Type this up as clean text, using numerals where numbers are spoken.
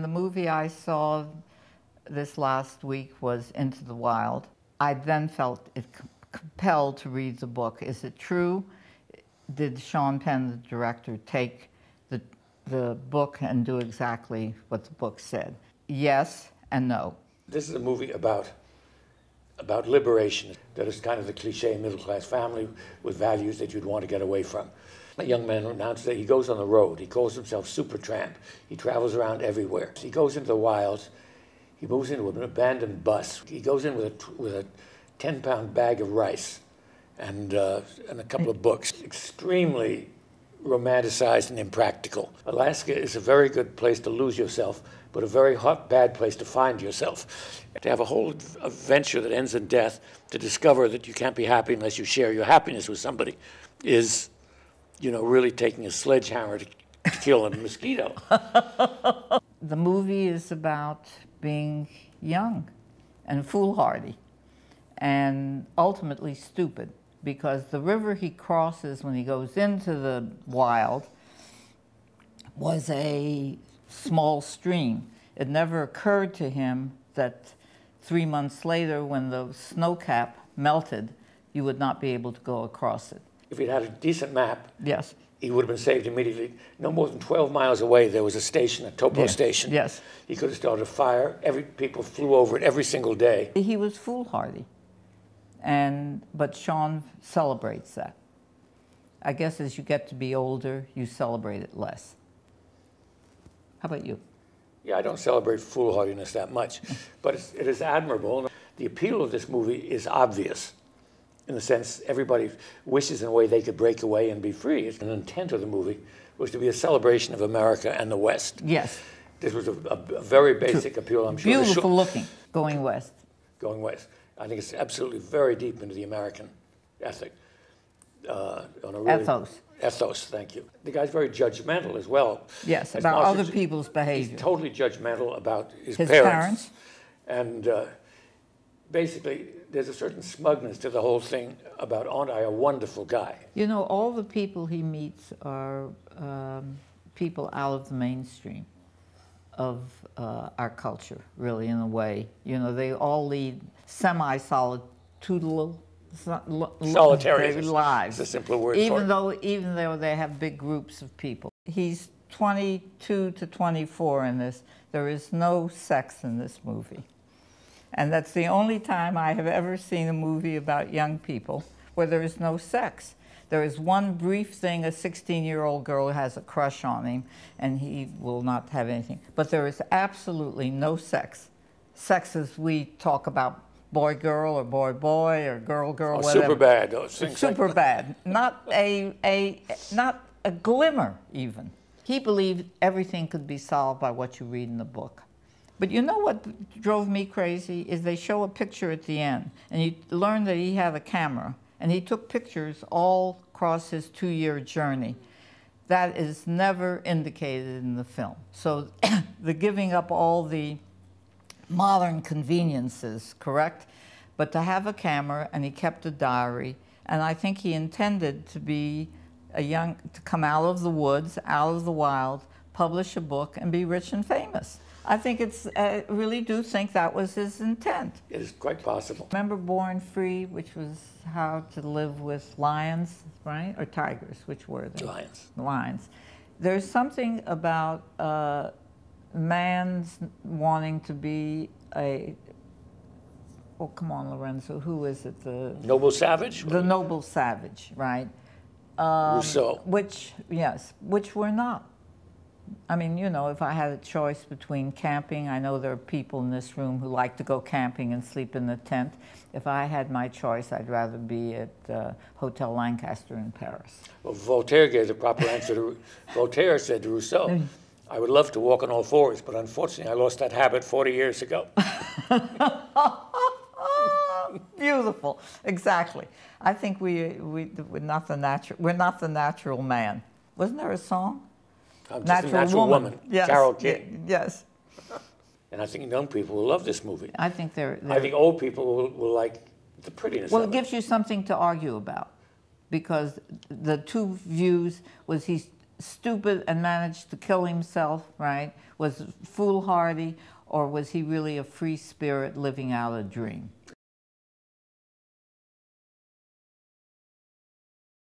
The movie I saw this last week was Into the Wild. I then felt it compelled to read the book. Is it true? Did Sean Penn, the director, take the book and do exactly what the book said? Yes and no. This is a movie about liberation. That is kind of the cliche middle-class family with values that you'd want to get away from. A young man announced that he goes on the road. He calls himself Supertramp. He travels around everywhere. He goes into the wilds. He moves into an abandoned bus. He goes in with a 10-pound bag of rice and a couple of books. Extremely romanticized and impractical. Alaska is a very good place to lose yourself, but a very bad place to find yourself. To have a whole adventure that ends in death, to discover that you can't be happy unless you share your happiness with somebody, is, you know, really taking a sledgehammer to kill a mosquito. The movie is about being young and foolhardy and ultimately stupid, because the river he crosses when he goes into the wild was a small stream. It never occurred to him that 3 months later, when the snow cap melted, you would not be able to go across it. If he'd had a decent map, yes, he would have been saved immediately. No more than 12 miles away, there was a station, a topo station. Yes. He could have started a fire. People flew over it every single day. He was foolhardy, but Sean celebrates that. I guess as you get to be older, you celebrate it less. How about you? Yeah, I don't celebrate foolhardiness that much, but it is admirable. The appeal of this movie is obvious, in the sense everybody wishes in a way they could break away and be free. The intent of the movie was to be a celebration of America and the West. Yes. This was a very basic appeal, I'm sure. Beautiful looking, going west. Going west. I think it's absolutely very deep into the American ethic. Ethos. Ethos, thank you. The guy's very judgmental as well. Yes, about other people's behavior. He's totally judgmental about his parents. And basically, there's a certain smugness to the whole thing about, aren't I a wonderful guy? You know, all the people he meets are people out of the mainstream of our culture, really, in a way. You know, they all lead solitary lives. It's a simpler word even though they have big groups of people. He's 22 to 24 in this. There is no sex in this movie. And that's the only time I have ever seen a movie about young people where there is no sex. There is one brief thing, a 16-year-old girl has a crush on him, and he will not have anything. But there is absolutely no sex. Sex as we talk about boy-girl or boy-boy or girl-girl, whatever. Super bad, those things. Super bad. Not a glimmer, even. He believed everything could be solved by what you read in the book. But you know what drove me crazy is they show a picture at the end, and you learn that he had a camera, and he took pictures all across his 2-year journey. That is never indicated in the film. So the giving up all the modern conveniences, correct? But to have a camera, and he kept a diary, and I think he intended to be to come out of the woods, out of the wild, publish a book, and be rich and famous. I think I really do think that was his intent. It is quite possible. Remember Born Free, which was how to live with lions, right? Or tigers, which were they? Lions. Lions. There's something about man's wanting to be oh, come on, Lorenzo, who is it? The noble savage? The noble savage, right? Rousseau. Which we're not. I mean, you know, if I had a choice between camping, I know there are people in this room who like to go camping and sleep in the tent. If I had my choice, I'd rather be at Hotel Lancaster in Paris. Well, Voltaire gave the proper answer. Voltaire said to Rousseau, I would love to walk on all fours, but unfortunately I lost that habit 40 years ago. Beautiful, exactly. I think we're not the natural man. Wasn't there a song? I'm just a natural woman. Yes. Carole King. Yes. And I think young people will love this movie. I think I think old people will like the prettiness of it. Well, it gives you something to argue about, because the two views was he stupid and managed to kill himself, right? Was foolhardy, or was he really a free spirit living out a dream?